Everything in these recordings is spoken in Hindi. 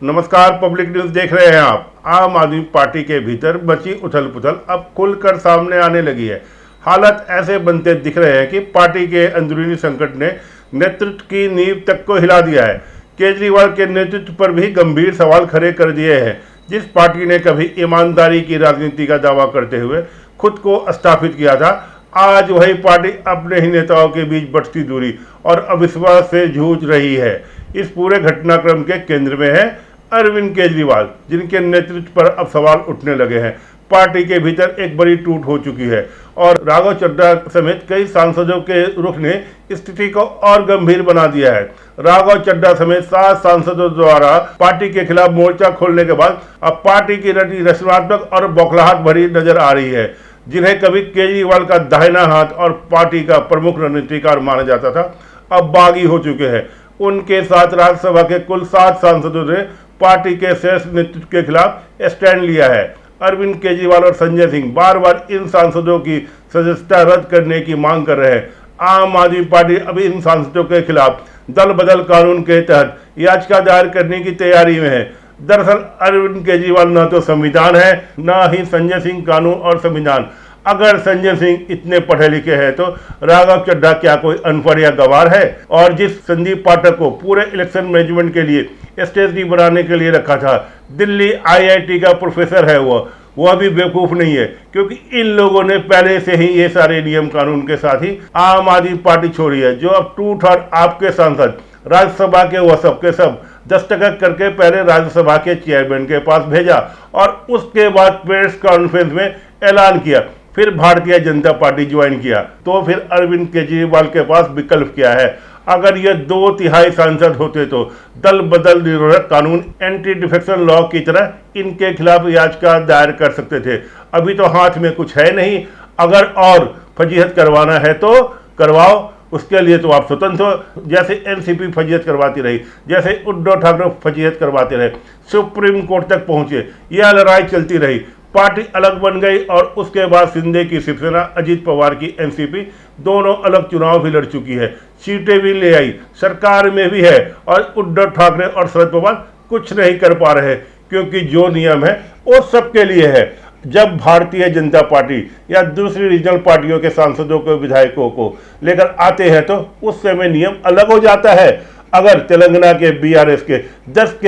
नमस्कार, पब्लिक न्यूज देख रहे हैं आप। आम आदमी पार्टी के भीतर मची उथल पुथल अब खुलकर सामने आने लगी है। हालात ऐसे बनते दिख रहे हैं कि पार्टी के अंदरूनी संकट ने नेतृत्व की नींव तक को हिला दिया है। केजरीवाल के नेतृत्व पर भी गंभीर सवाल खड़े कर दिए हैं। जिस पार्टी ने कभी ईमानदारी की राजनीति का दावा करते हुए खुद को स्थापित किया था, आज वही पार्टी अपने ही नेताओं के बीच बढ़ती दूरी और अविश्वास से जूझ रही है। इस पूरे घटनाक्रम के केंद्र में है अरविंद केजरीवाल, जिनके नेतृत्व पर अब सवाल उठने लगे हैं। पार्टी के भीतर एक बड़ी टूट हो चुकी है और राघव चड्ढा समेत कई सांसदों के रुख ने स्थिति को और गंभीर बना दिया है। राघव चड्ढा समेत 7 सांसदों द्वारा पार्टी के खिलाफ मोर्चा खोलने के बाद अब पार्टी की रणनीति रचनात्मक और बौखलाहट भरी नजर आ रही है। जिन्हें कभी केजरीवाल का दाहिना हाथ और पार्टी का प्रमुख रणनीतिकार माना जाता था, अब बागी हो चुके हैं। उनके साथ राज्यसभा के कुल 7 सांसदों ने पार्टी के शीर्ष नेतृत्व के खिलाफ स्टैंड लिया है। अरविंद केजरीवाल और संजय सिंह बार बार इन सांसदों की सदस्यता रद्द करने की मांग कर रहे हैं। आम आदमी पार्टी अभी इन सांसदों के खिलाफ दल बदल कानून के तहत याचिका दायर करने की तैयारी में है। दरअसल अरविंद केजरीवाल न तो संविधान है, न ही संजय सिंह कानून और संविधान। अगर संजय सिंह इतने पढ़े लिखे हैं तो राघव चड्ढा क्या कोई अनपढ़ या गंवार है? और जिस संदीप पाठक को पूरे इलेक्शन मैनेजमेंट के लिए स्ट्रेटजी बनाने के लिए रखा था, दिल्ली आईआईटी का प्रोफेसर है वह भी बेवकूफ़ नहीं है, क्योंकि इन लोगों ने पहले से ही ये सारे नियम कानून के साथ ही आम आदमी पार्टी छोड़ी है। जो अब 2/3 आपके सांसद राज्यसभा के वह सब के सब दस्तखत करके पहले राज्यसभा के चेयरमैन के पास भेजा और उसके बाद प्रेस कॉन्फ्रेंस में ऐलान किया, फिर भारतीय जनता पार्टी ज्वाइन किया। तो फिर अरविंद केजरीवाल के पास विकल्प क्या है? अगर ये 2/3 सांसद होते तो दल बदल निरोधक कानून एंटी डिफेक्शन लॉ की तरह इनके खिलाफ याचिका दायर कर सकते थे। अभी तो हाथ में कुछ है नहीं। अगर और फजीहत करवाना है तो करवाओ, उसके लिए तो आप स्वतंत्र हो। जैसे एनसीपी फजीहत करवाती रही, जैसे उद्धव ठाकरे फजीहत करवाते रहे, सुप्रीम कोर्ट तक पहुंचे, यह लड़ाई चलती रही, पार्टी अलग बन गई और उसके बाद शिंदे की शिवसेना, अजीत पवार की एनसीपी दोनों अलग चुनाव भी लड़ चुकी है, सीटें भी ले आई, सरकार में भी है। और उद्धव ठाकरे और शरद पवार कुछ नहीं कर पा रहे, क्योंकि जो नियम है वो सबके लिए है। जब भारतीय जनता पार्टी या दूसरी रीजनल पार्टियों के सांसदों को, विधायकों को लेकर आते हैं तो उस समय नियम अलग हो जाता है। अगर तेलंगाना के बीआरएस के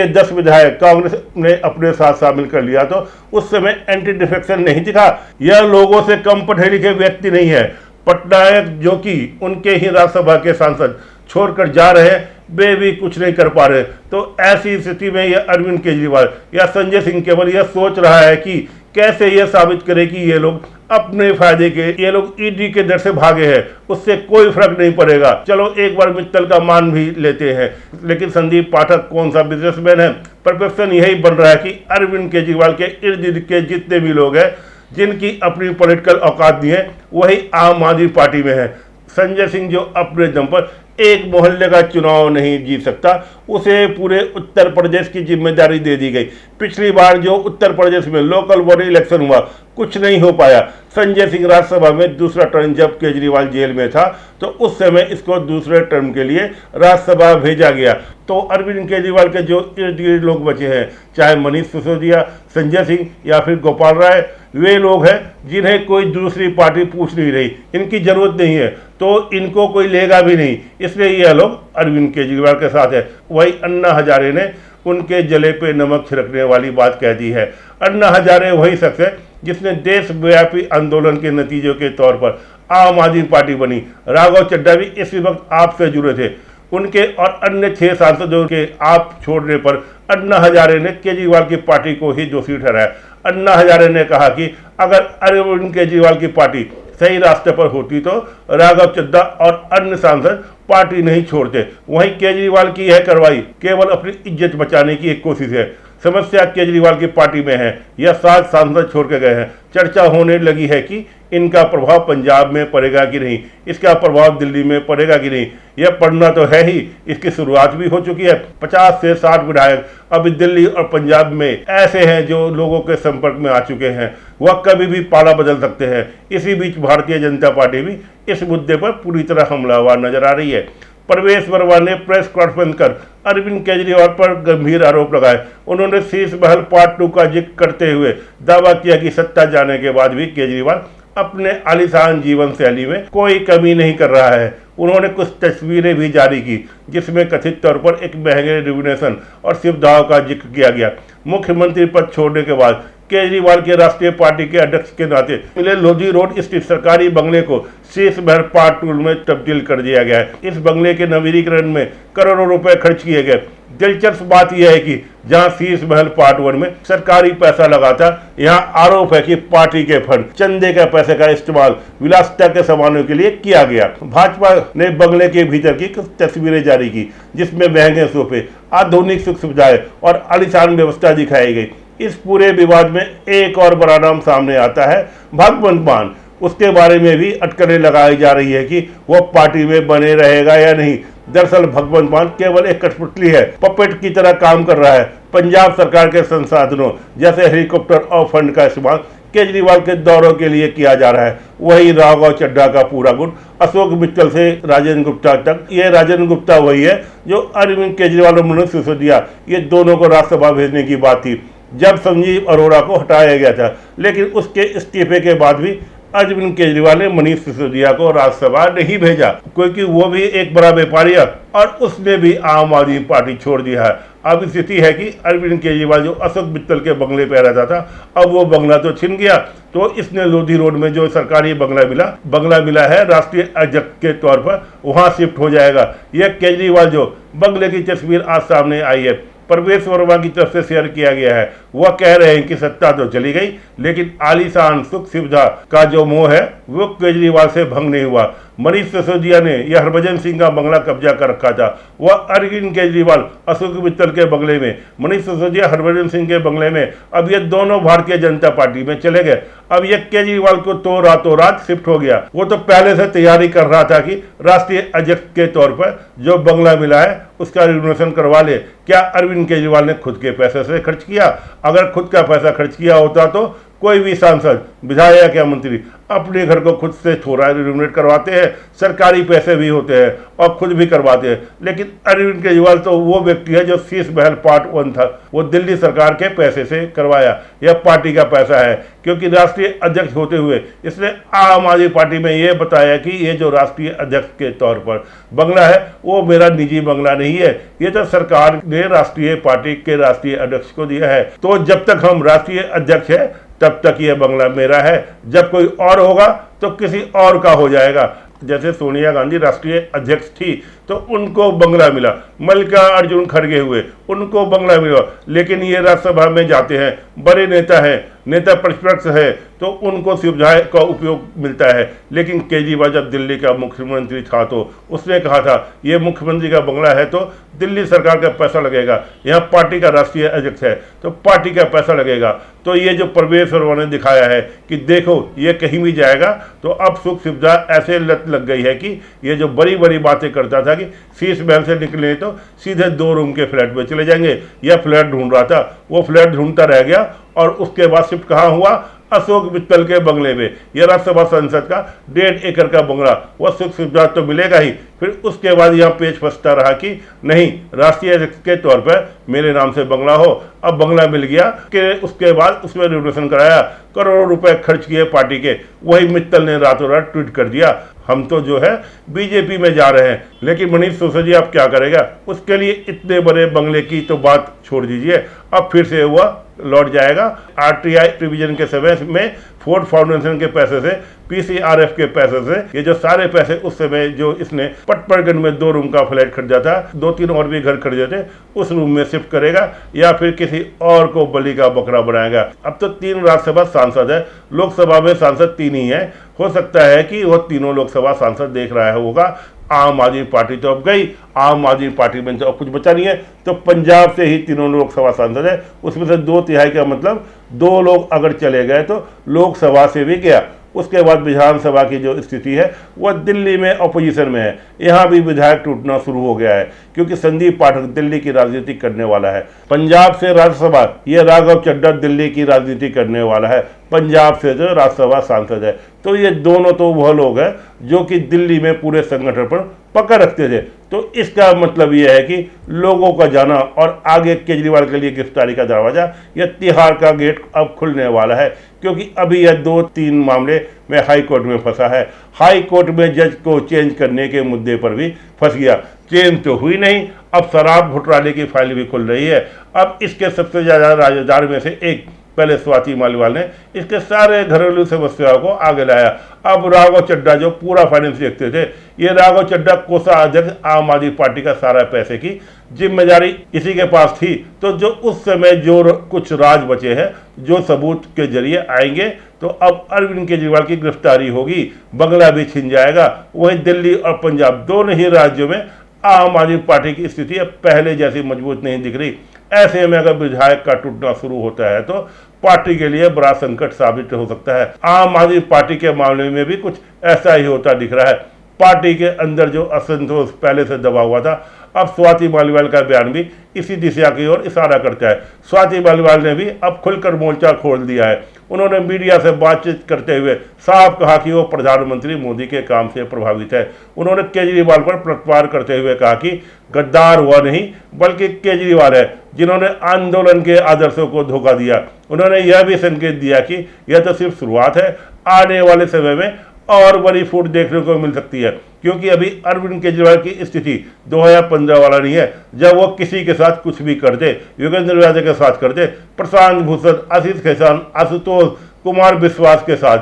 10 विधायक कांग्रेस ने अपने साथ शामिल कर लिया तो उस समय एंटी डिफेक्शन नहीं दिखा। यह लोगों से कम पढ़े लिखे व्यक्ति नहीं है। पटनायक, जो कि उनके ही राज्यसभा के सांसद छोड़कर जा रहे हैं, वे भी कुछ नहीं कर पा रहे। तो ऐसी स्थिति में यह अरविंद केजरीवाल या संजय सिंह केवल यह सोच रहा है कि कैसे यह साबित करे कि ये लोग अपने फायदे के, ये लोग ईडी के डर से भागे हैं, उससे कोई फर्क नहीं पड़ेगा। चलो एक बार मित्तल का मान भी लेते हैं, लेकिन संदीप पाठक कौन सा बिजनेसमैन है? परफेक्शन यही बन रहा है कि अरविंद केजरीवाल के इर्द गिर्द के जितने भी लोग हैं जिनकी अपनी पॉलिटिकल औकात नहीं है, वही आम आदमी पार्टी में है। संजय सिंह जो अपने दम पर एक मोहल्ले का चुनाव नहीं जीत सकता, उसे पूरे उत्तर प्रदेश की जिम्मेदारी दे दी गई। पिछली बार जो उत्तर प्रदेश में लोकल बॉडी इलेक्शन हुआ, कुछ नहीं हो पाया। संजय सिंह राज्यसभा में दूसरा टर्म, जब केजरीवाल जेल में था तो उस समय इसको दूसरे टर्म के लिए राज्यसभा भेजा गया। तो अरविंद केजरीवाल के जो इर्द गिर्द लोग बचे हैं, चाहे मनीष सिसोदिया, संजय सिंह या फिर गोपाल राय, वे लोग हैं जिन्हें कोई दूसरी पार्टी पूछ नहीं रही, इनकी जरूरत नहीं है, तो इनको कोई लेगा भी नहीं। इसलिए यह लोग अरविंद केजरीवाल के साथ है। वही अन्ना हजारे ने उनके जले पे नमक छिड़कने वाली बात कह दी है। अन्ना हजारे वही शख्स है जिसने देशव्यापी आंदोलन के नतीजों के तौर पर आम आदमी पार्टी बनी। राघव चड्ढा भी इसी वक्त आपसे जुड़े थे। उनके और अन्य 6 सांसदों के आप छोड़ने पर अन्ना हजारे ने केजरीवाल की पार्टी को ही दोषी ठहराया। अन्ना हजारे ने कहा कि अगर अरविंद केजरीवाल की पार्टी सही रास्ते पर होती तो राघव चड्ढा और अन्य सांसद पार्टी नहीं छोड़ते। वहीं केजरीवाल की यह कार्रवाई केवल अपनी इज्जत बचाने की एक कोशिश है। समस्या केजरीवाल की पार्टी में है। यह 7 सांसद छोड़ के गए हैं। चर्चा होने लगी है कि इनका प्रभाव पंजाब में पड़ेगा कि नहीं, इसका प्रभाव दिल्ली में पड़ेगा कि नहीं। यह पड़ना तो है ही, इसकी शुरुआत भी हो चुकी है। 50 से 60 विधायक अभी दिल्ली और पंजाब में ऐसे हैं जो लोगों के संपर्क में आ चुके हैं। वह कभी भी पाला बदल सकते हैं। इसी बीच भारतीय जनता पार्टी भी इस मुद्दे पर पूरी तरह हमलावर नजर आ रही है। प्रवेश वर्मा ने प्रेस कॉन्फ्रेंस कर अरविंद केजरीवाल पर गंभीर आरोप लगाए। उन्होंने शीश महल पार्ट 2 का जिक्र करते हुए दावा किया कि सत्ता जाने के बाद भी केजरीवाल अपने आलीशान जीवन शैली में कोई कमी नहीं कर रहा है। उन्होंने कुछ तस्वीरें भी जारी की जिसमें कथित तौर पर एक महंगे रिजर्वेशन और सुविधाओं का जिक्र किया गया। मुख्यमंत्री पद छोड़ने के बाद केजरीवाल के राष्ट्रीय पार्टी के अध्यक्ष के नाते मिले लोधी रोड स्थित सरकारी बंगले को शीश महल पार्ट 2 में तब्दील कर दिया गया है। इस बंगले के नवीनीकरण में करोड़ों रुपए खर्च किए गए। दिलचस्प बात यह है कि जहां शीश महल पार्ट 1 में सरकारी पैसा लगा था, यहां आरोप है कि पार्टी के फंड चंदे के पैसे का इस्तेमाल विलासिता के सामानों के लिए किया गया। भाजपा ने बंगले के भीतर की कुछ तस्वीरें जारी की जिसमें महंगे सोफे, आधुनिक सुख सुविधाएं और आलीशान व्यवस्था दिखाई गई। इस पूरे विवाद में एक और बड़ा नाम सामने आता है, भगवंत मान। उसके बारे में भी अटकलें लगाई जा रही है कि वो पार्टी में बने रहेगा या नहीं। दरअसल भगवंत मान केवल एक कठपुतली है, पपेट की तरह काम कर रहा है। पंजाब सरकार के संसाधनों जैसे हेलीकॉप्टर और फंड का इस्तेमाल केजरीवाल के दौरों के लिए किया जा रहा है। वही राघव चड्ढा का पूरा गुट, अशोक मित्तल से राजेंद्र गुप्ता तक, ये राजेंद्र गुप्ता वही है जो अरविंद केजरीवाल और मनीष सिसोदिया, ये दोनों को राज्यसभा भेजने की बात थी जब संजीव अरोड़ा को हटाया गया था। लेकिन उसके इस्तीफे के बाद भी अरविंद केजरीवाल ने मनीष सिसोदिया को राज्यसभा नहीं भेजा, क्योंकि वो भी एक बड़ा व्यापारी है और उसने भी आम आदमी पार्टी छोड़ दिया है। अब स्थिति है कि अरविंद केजरीवाल जो अशोक मित्तल के बंगले पे रहता था, अब वो बंगला तो छिन गया, तो इसने लोधी रोड में जो सरकारी बंगला मिला है राष्ट्रीय अध्यक्ष के तौर पर, वहां शिफ्ट हो जाएगा। यह केजरीवाल जो बंगले की तस्वीर आज सामने आई है, परवेश वर्मा की तरफ से शेयर किया गया है। वह कह रहे हैं कि सत्ता तो चली गई, लेकिन आलीशान सुख सुविधा का जो मोह है वो केजरीवाल से भंग नहीं हुआ। मनीष सिसोदिया ने यह हरभजन सिंह का बंगला कब्जा कर रखा था। वह अरविंद केजरीवाल अशोक मित्तल के बंगले में, मनीष सिसोदिया हरभजन सिंह के बंगले में। अब ये दोनों भारतीय जनता पार्टी में चले गए। अब ये केजरीवाल को तो रातों रात शिफ्ट हो गया। वो तो पहले से तैयारी कर रहा था कि राष्ट्रीय अध्यक्ष के तौर पर जो बंगला मिला है उसका रिनोवेशन करवा ले। क्या अरविंद केजरीवाल ने खुद के पैसे से खर्च किया? अगर खुद का पैसा खर्च किया होता तो कोई भी सांसद, विधायक या मंत्री अपने घर को खुद से थोड़ा रिनोवेट करवाते हैं। सरकारी पैसे भी होते हैं और खुद भी करवाते हैं। लेकिन अरविंद केजरीवाल तो वो व्यक्ति है जो शीश महल पार्ट 1 था, वो दिल्ली सरकार के पैसे से करवाया। यह पार्टी का पैसा है, क्योंकि राष्ट्रीय अध्यक्ष होते हुए इसने आम आदमी पार्टी में ये बताया कि ये जो राष्ट्रीय अध्यक्ष के तौर पर बंगला है वो मेरा निजी बंगला नहीं है, ये तो सरकार ने राष्ट्रीय पार्टी के राष्ट्रीय अध्यक्ष को दिया है। तो जब तक हम राष्ट्रीय अध्यक्ष है तब तक ये बंगला मेरा है, जब कोई और होगा तो किसी और का हो जाएगा। जैसे सोनिया गांधी राष्ट्रीय अध्यक्ष थी तो उनको बंगला मिला, मल्लिकार्जुन खड़गे हुए उनको बंगला मिला, लेकिन ये राज्यसभा में जाते हैं, बड़े नेता हैं, नेता प्रतिपक्ष है, तो उनको सुविधाएं का उपयोग मिलता है। लेकिन केजरीवाल जब दिल्ली का मुख्यमंत्री था तो उसने कहा था ये मुख्यमंत्री का बंगला है तो दिल्ली सरकार का पैसा लगेगा, यहाँ पार्टी का राष्ट्रीय अध्यक्ष है तो पार्टी का पैसा लगेगा। तो ये जो परवेश वर्मा ने दिखाया है कि देखो ये कहीं भी जाएगा, तो अब सुख सुविधा ऐसे लत लग गई है कि ये जो बड़ी बड़ी बातें करता था कि शीश महल से निकले तो सीधे 2 रूम के फ्लैट में चले जाएंगे, यह फ्लैट ढूंढ रहा था, वो फ्लैट ढूंढता रह गया और उसके बाद शिफ्ट कहाँ हुआ? अशोक मित्तल के बंगले में। यह राज्यसभा सांसद का 1.5 एकड़ का बंगला, वह सुख सुविधा तो मिलेगा ही। फिर उसके बाद यहाँ पेच फंसता रहा कि नहीं, राष्ट्रीय अध्यक्ष के तौर पर मेरे नाम से बंगला हो। अब बंगला मिल गया कि उसके बाद उसमें रिनोवेशन कराया, करोड़ों रुपए खर्च किए पार्टी के। वही मित्तल ने रातों रात ट्वीट कर दिया हम तो जो है बीजेपी में जा रहे हैं। लेकिन मनीष सिसोदिया अब क्या करेगा? उसके लिए इतने बड़े बंगले की तो बात छोड़ दीजिए, अब फिर से वह लौट जाएगा आरटीआई रिवीजन के समय में फोर्ड फाउंडेशन के पैसे से, पीसीआरएफ के पैसे से। ये जो सारे पैसे उस समय जो इसने पटपड़गंज में 2 रूम का फ्लैट खरीदा था, 2-3 और भी घर खरीदे थे, उस रूम में शिफ्ट करेगा या फिर किसी और को बलि का बकरा बनाएगा। अब तो 3 राज्यसभा सांसद है, लोकसभा में सांसद 3 ही है। हो सकता है कि वो तीनों लोकसभा सांसद देख रहा है होगा आम आदमी पार्टी तो अब गई, आम आदमी पार्टी में तो अब कुछ बचा नहीं है, तो पंजाब से ही 3 लोकसभा सांसद है, उसमें से 2/3 का मतलब 2 लोग अगर चले गए तो लोकसभा से भी गया। उसके बाद विधानसभा की जो स्थिति है वह दिल्ली में अपोजिशन में है। यहाँ भी विधायक टूटना शुरू हो गया है, क्योंकि संदीप पाठक दिल्ली की राजनीति करने वाला है। पंजाब से राज्यसभा ये राघव चड्ढा दिल्ली की राजनीति करने वाला है, पंजाब से जो राज्यसभा सांसद है। तो ये दोनों तो वह लोग हैं जो कि दिल्ली में पूरे संगठन पर पकड़ रखते थे। तो इसका मतलब यह है कि लोगों का जाना और आगे केजरीवाल के लिए गिरफ्तारी का दरवाज़ा, यह तिहाड़ का गेट अब खुलने वाला है, क्योंकि अभी यह 2-3 मामले में हाई कोर्ट में फंसा है। हाई कोर्ट में जज को चेंज करने के मुद्दे पर भी फंस गया। चेंज तो हुई नहीं, अब शराब घोटाले की फाइल भी खुल रही है। अब इसके सबसे ज़्यादा राजदार में से एक, पहले स्वाति मालीवाल ने इसके सारे घरेलू समस्याओं को आगे लाया। अब राघव चड्ढा जो पूरा फाइनेंस देखते थे, ये राघव चड्ढा कोषाध्यक्ष आम आदमी पार्टी का सारा पैसे की जिम्मेदारी इसी के पास थी। तो जो उस समय जो कुछ राज बचे हैं, जो सबूत के जरिए आएंगे, तो अब अरविंद केजरीवाल की गिरफ्तारी होगी, बंगला भी छिन जाएगा। वहीं दिल्ली और पंजाब दोनों ही राज्यों में आम आदमी पार्टी की स्थिति अब पहले जैसी मजबूत नहीं दिख रही। ऐसे में अगर विधायक का टूटना शुरू होता है तो पार्टी के लिए बड़ा संकट साबित हो सकता है। आम आदमी पार्टी के मामले में भी कुछ ऐसा ही होता दिख रहा है। पार्टी के अंदर जो असंतोष पहले से दबा हुआ था, अब स्वाति मालीवाल का बयान भी इसी दिशा की ओर इशारा करता है। स्वाति मालीवाल ने भी अब खुलकर मोर्चा खोल दिया है। उन्होंने मीडिया से बातचीत करते हुए साफ कहा कि वो प्रधानमंत्री मोदी के काम से प्रभावित है। उन्होंने केजरीवाल पर प्रत्यार करते हुए कहा कि गद्दार हुआ नहीं, बल्कि केजरीवाल है जिन्होंने आंदोलन के आदर्शों को धोखा दिया। उन्होंने यह भी संकेत दिया कि यह तो सिर्फ शुरुआत है, आने वाले समय में और बड़ी फूट देखने को मिल सकती है, क्योंकि अभी अरविंद केजरीवाल की स्थिति 2015 वाला नहीं है, जब वो किसी के साथ कुछ भी करते, योगेंद्र यादव के साथ करते, प्रशांत भूषण, आशीष खेसान, आशुतोष कुमार विश्वास के साथ,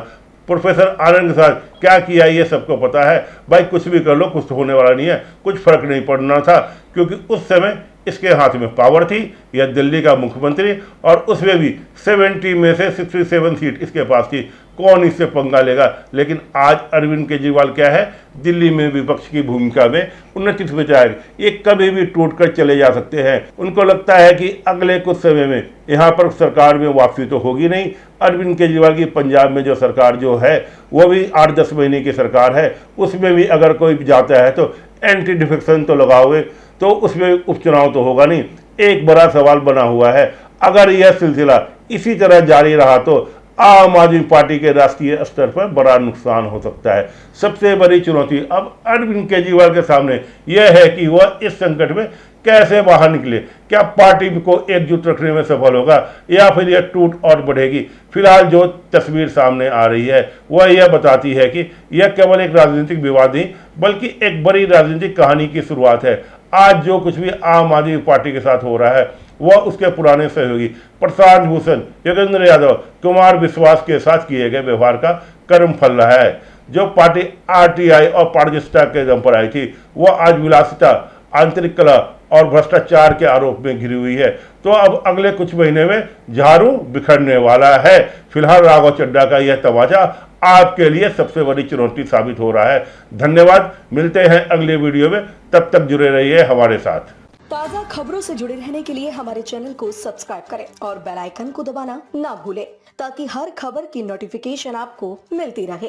प्रोफेसर आनंद के साथ क्या किया ये सबको पता है। भाई कुछ भी कर लो, कुछ तो होने वाला नहीं है, कुछ फर्क नहीं पड़ना था, क्योंकि उस समय इसके हाथ में पावर थी, यह दिल्ली का मुख्यमंत्री, और उसमें भी 70 में से 67 सीट इसके पास थी। कौन इससे पंगा लेगा। लेकिन आज अरविंद केजरीवाल क्या है, दिल्ली में विपक्ष की भूमिका में 29 विधायक ये कभी भी टूटकर चले जा सकते हैं। उनको लगता है कि अगले कुछ समय में यहाँ पर सरकार में वापसी तो होगी नहीं। अरविंद केजरीवाल की पंजाब में जो सरकार जो है वो भी 8-10 महीने की सरकार है, उसमें भी अगर कोई जाता है तो एंटी डिफेक्शन तो लगाओगे, तो उसमें उपचुनाव तो होगा नहीं। एक बड़ा सवाल बना हुआ है, अगर यह सिलसिला इसी तरह जारी रहा तो आम आदमी पार्टी के राष्ट्रीय स्तर पर बड़ा नुकसान हो सकता है। सबसे बड़ी चुनौती अब अरविंद केजरीवाल के सामने यह है कि वह इस संकट में कैसे बाहर निकले। क्या पार्टी को एकजुट रखने में सफल होगा या फिर यह टूट और बढ़ेगी। फिलहाल जो तस्वीर सामने आ रही है वह यह बताती है कि यह केवल एक राजनीतिक विवाद नहीं, बल्कि एक बड़ी राजनीतिक कहानी की शुरुआत है। आज जो कुछ भी आम आदमी पार्टी के साथ हो रहा है वह उसके पुराने सहयोगी प्रशांत भूषण, योगेंद्र यादव, कुमार विश्वास के साथ किए गए व्यवहार का कर्म फल रहा है। जो पार्टी आरटीआई और पारदर्शिता के दम पर आई थी, वह आज विलासिता, आंतरिक कला और भ्रष्टाचार के आरोप में घिरी हुई है। तो अब अगले कुछ महीने में झाड़ू बिखरने वाला है। फिलहाल राघव चड्ढा का यह तमाचा आपके लिए सबसे बड़ी चुनौती साबित हो रहा है। धन्यवाद, मिलते हैं अगले वीडियो में, तब तक जुड़े रहिए हमारे साथ। ताज़ा खबरों से जुड़े रहने के लिए हमारे चैनल को सब्सक्राइब करें और बेल आइकन को दबाना ना भूलें, ताकि हर खबर की नोटिफिकेशन आपको मिलती रहे।